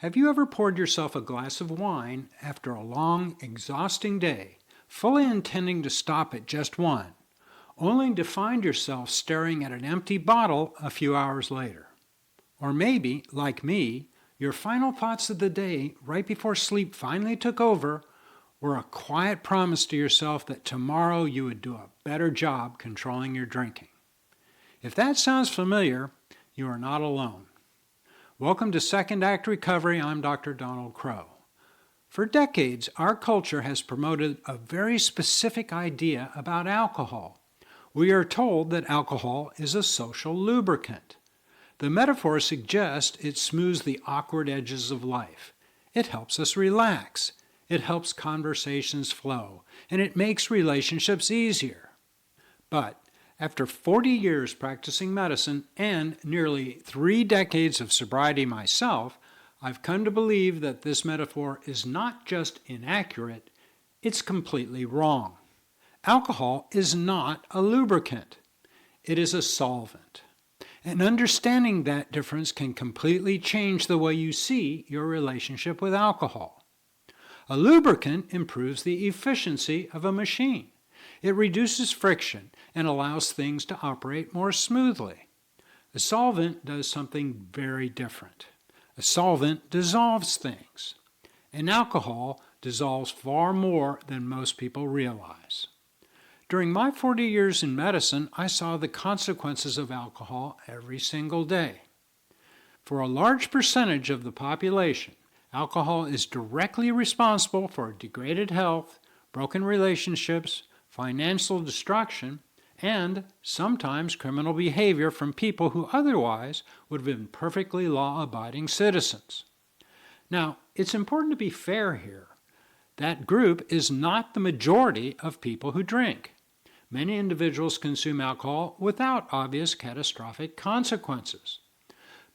Have you ever poured yourself a glass of wine after a long, exhausting day, fully intending to stop at just one, only to find yourself staring at an empty bottle a few hours later? Or maybe, like me, your final thoughts of the day, right before sleep finally took over, were a quiet promise to yourself that tomorrow you would do a better job controlling your drinking. If that sounds familiar, you are not alone. Welcome to Second Act Recovery. I'm Dr. Donald Crow. For decades, our culture has promoted a very specific idea about alcohol. We are told that alcohol is a social lubricant. The metaphor suggests it smooths the awkward edges of life. It helps us relax. It helps conversations flow, and it makes relationships easier. But after 40 years practicing medicine and nearly 3 decades of sobriety myself, I've come to believe that this metaphor is not just inaccurate, it's completely wrong. Alcohol is not a lubricant. It is a solvent. And understanding that difference can completely change the way you see your relationship with alcohol. A lubricant improves the efficiency of a machine. It reduces friction and allows things to operate more smoothly. A solvent does something very different. A solvent dissolves things, and alcohol dissolves far more than most people realize. During my 40 years in medicine, I saw the consequences of alcohol every single day. For a large percentage of the population, alcohol is directly responsible for degraded health, broken relationships, financial destruction, and sometimes criminal behavior from people who otherwise would have been perfectly law-abiding citizens. Now, it's important to be fair here. That group is not the majority of people who drink. Many individuals consume alcohol without obvious catastrophic consequences.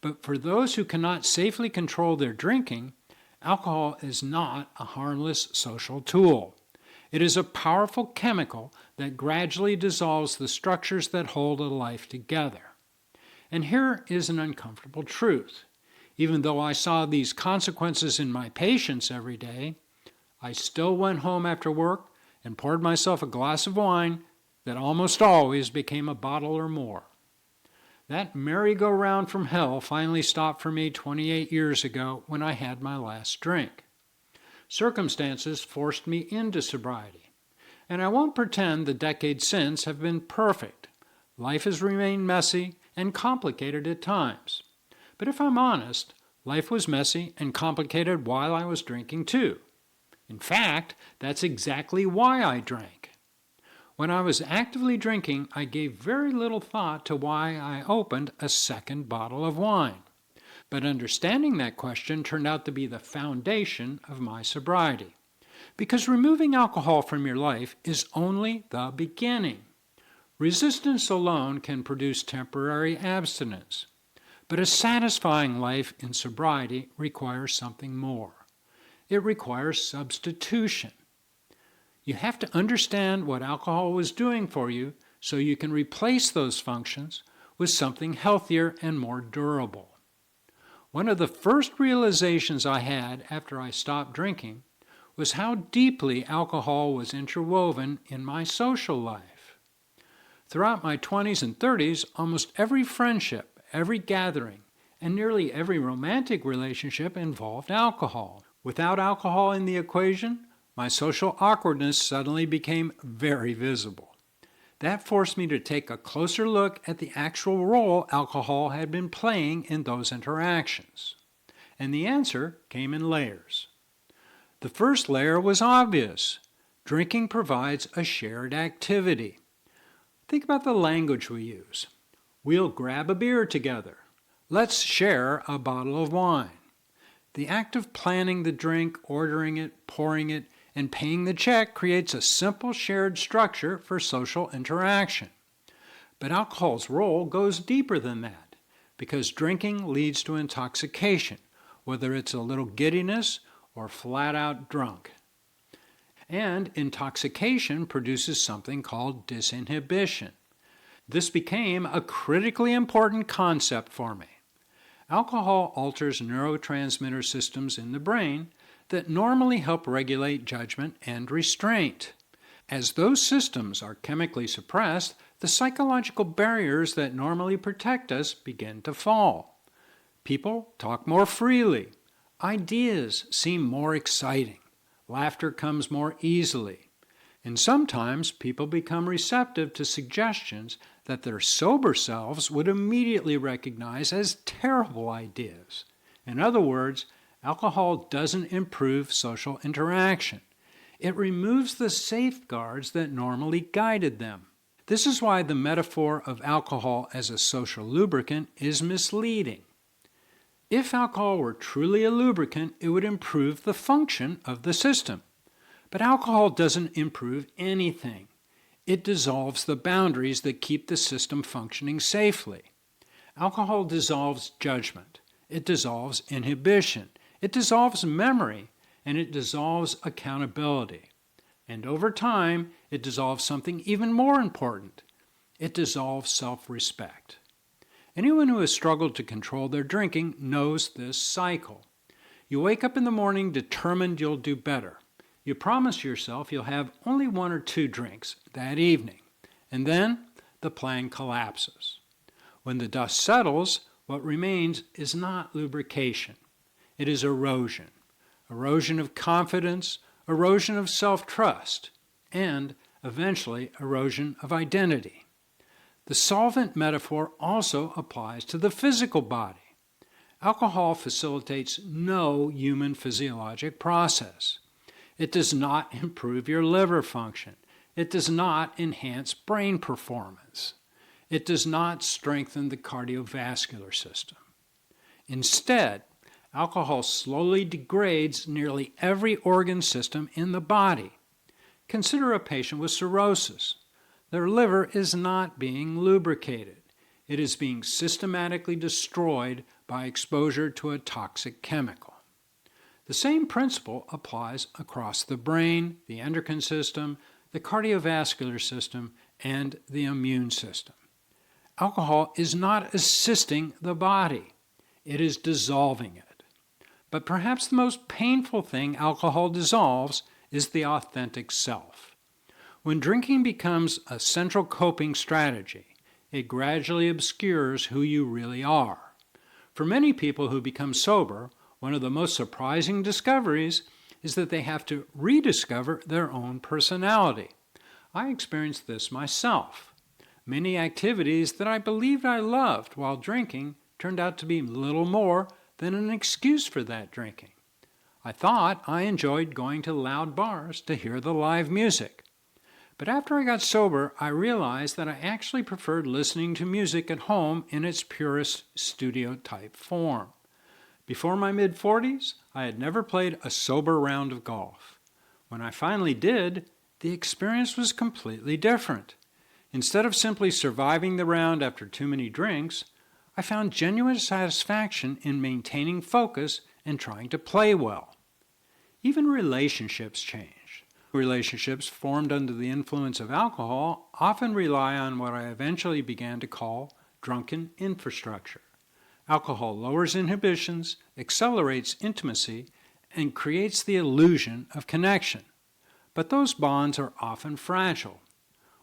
But for those who cannot safely control their drinking, alcohol is not a harmless social tool. It is a powerful chemical that gradually dissolves the structures that hold a life together. And here is an uncomfortable truth. Even though I saw these consequences in my patients every day, I still went home after work and poured myself a glass of wine that almost always became a bottle or more. That merry-go-round from hell finally stopped for me 28 years ago when I had my last drink. Circumstances forced me into sobriety, and I won't pretend the decades since have been perfect. Life has remained messy and complicated at times. But if I'm honest, life was messy and complicated while I was drinking too. In fact, that's exactly why I drank. When I was actively drinking, I gave very little thought to why I opened a second bottle of wine. But understanding that question turned out to be the foundation of my sobriety. Because removing alcohol from your life is only the beginning. Resistance alone can produce temporary abstinence. But a satisfying life in sobriety requires something more. It requires substitution. You have to understand what alcohol was doing for you so you can replace those functions with something healthier and more durable. One of the first realizations I had after I stopped drinking was how deeply alcohol was interwoven in my social life. Throughout my 20s and 30s, almost every friendship, every gathering, and nearly every romantic relationship involved alcohol. Without alcohol in the equation, my social awkwardness suddenly became very visible. That forced me to take a closer look at the actual role alcohol had been playing in those interactions. And the answer came in layers. The first layer was obvious. Drinking provides a shared activity. Think about the language we use. We'll grab a beer together. Let's share a bottle of wine. The act of planning the drink, ordering it, pouring it, and paying the check creates a simple shared structure for social interaction. But alcohol's role goes deeper than that, because drinking leads to intoxication, whether it's a little giddiness or flat out drunk. And intoxication produces something called disinhibition. This became a critically important concept for me. Alcohol alters neurotransmitter systems in the brain that normally help regulate judgment and restraint. As those systems are chemically suppressed, the psychological barriers that normally protect us begin to fall. People talk more freely. Ideas seem more exciting. Laughter comes more easily. And sometimes people become receptive to suggestions that their sober selves would immediately recognize as terrible ideas. In other words, alcohol doesn't improve social interaction. It removes the safeguards that normally guided them. This is why the metaphor of alcohol as a social lubricant is misleading. If alcohol were truly a lubricant, it would improve the function of the system. But alcohol doesn't improve anything. It dissolves the boundaries that keep the system functioning safely. Alcohol dissolves judgment. It dissolves inhibition. It dissolves memory. And it dissolves accountability. And over time, it dissolves something even more important. It dissolves self-respect. Anyone who has struggled to control their drinking knows this cycle. You wake up in the morning determined you'll do better. You promise yourself you'll have only 1 or 2 drinks that evening. And then the plan collapses. When the dust settles, what remains is not lubrication. It is erosion. Erosion of confidence, erosion of self-trust, and eventually erosion of identity. The solvent metaphor also applies to the physical body. Alcohol facilitates no human physiologic process. It does not improve your liver function. It does not enhance brain performance. It does not strengthen the cardiovascular system. Instead, alcohol slowly degrades nearly every organ system in the body. Consider a patient with cirrhosis. Their liver is not being lubricated. It is being systematically destroyed by exposure to a toxic chemical. The same principle applies across the brain, the endocrine system, the cardiovascular system, and the immune system. Alcohol is not assisting the body. It is dissolving it. But perhaps the most painful thing alcohol dissolves is the authentic self. When drinking becomes a central coping strategy, it gradually obscures who you really are. For many people who become sober, one of the most surprising discoveries is that they have to rediscover their own personality. I experienced this myself. Many activities that I believed I loved while drinking turned out to be little more than an excuse for that drinking. I thought I enjoyed going to loud bars to hear the live music. But after I got sober, I realized that I actually preferred listening to music at home in its purest studio-type form. Before my mid-40s, I had never played a sober round of golf. When I finally did, the experience was completely different. Instead of simply surviving the round after too many drinks, I found genuine satisfaction in maintaining focus and trying to play well. Even relationships change. Relationships formed under the influence of alcohol often rely on what I eventually began to call drunken infrastructure. Alcohol lowers inhibitions, accelerates intimacy, and creates the illusion of connection. But those bonds are often fragile.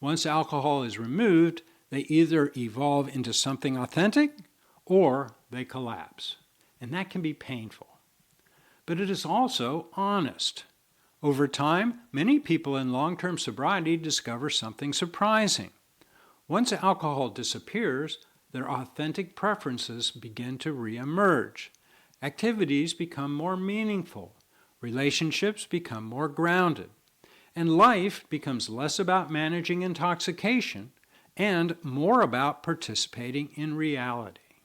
Once alcohol is removed, they either evolve into something authentic or they collapse. And that can be painful. But it is also honest. Over time, many people in long-term sobriety discover something surprising. Once alcohol disappears, their authentic preferences begin to re-emerge. Activities become more meaningful. Relationships become more grounded. And life becomes less about managing intoxication and more about participating in reality.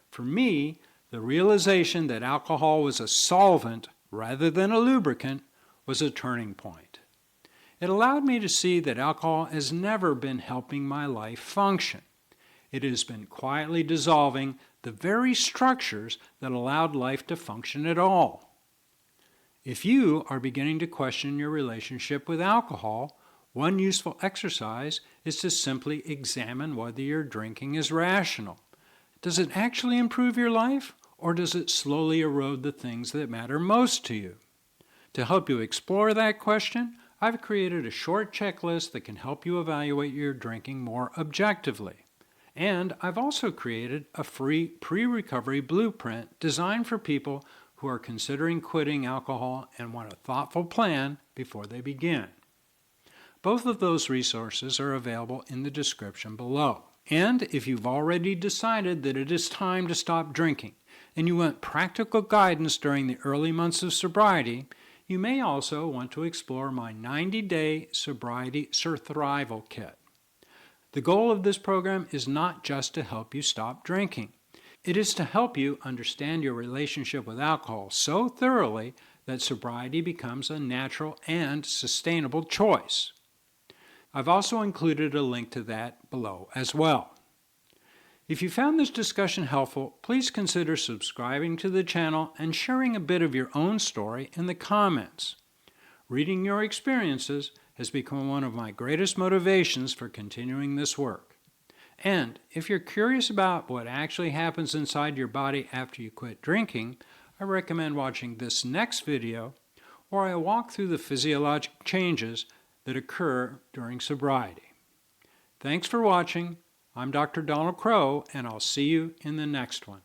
For me, the realization that alcohol was a solvent rather than a lubricant was a turning point. It allowed me to see that alcohol has never been helping my life function. It has been quietly dissolving the very structures that allowed life to function at all. If you are beginning to question your relationship with alcohol, one useful exercise is to simply examine whether your drinking is rational. Does it actually improve your life, or does it slowly erode the things that matter most to you? To help you explore that question, I've created a short checklist that can help you evaluate your drinking more objectively. And I've also created a free pre-recovery blueprint designed for people who are considering quitting alcohol and want a thoughtful plan before they begin. Both of those resources are available in the description below. And if you've already decided that it is time to stop drinking and you want practical guidance during the early months of sobriety, you may also want to explore my 90-day sobriety survival kit. The goal of this program is not just to help you stop drinking. It is to help you understand your relationship with alcohol so thoroughly that sobriety becomes a natural and sustainable choice. I've also included a link to that below as well. If you found this discussion helpful, please consider subscribing to the channel and sharing a bit of your own story in the comments. Reading your experiences has become one of my greatest motivations for continuing this work. And if you're curious about what actually happens inside your body after you quit drinking, I recommend watching this next video where I walk through the physiologic changes that occur during sobriety. Thanks for watching. I'm Dr. Donald Crowe, and I'll see you in the next one.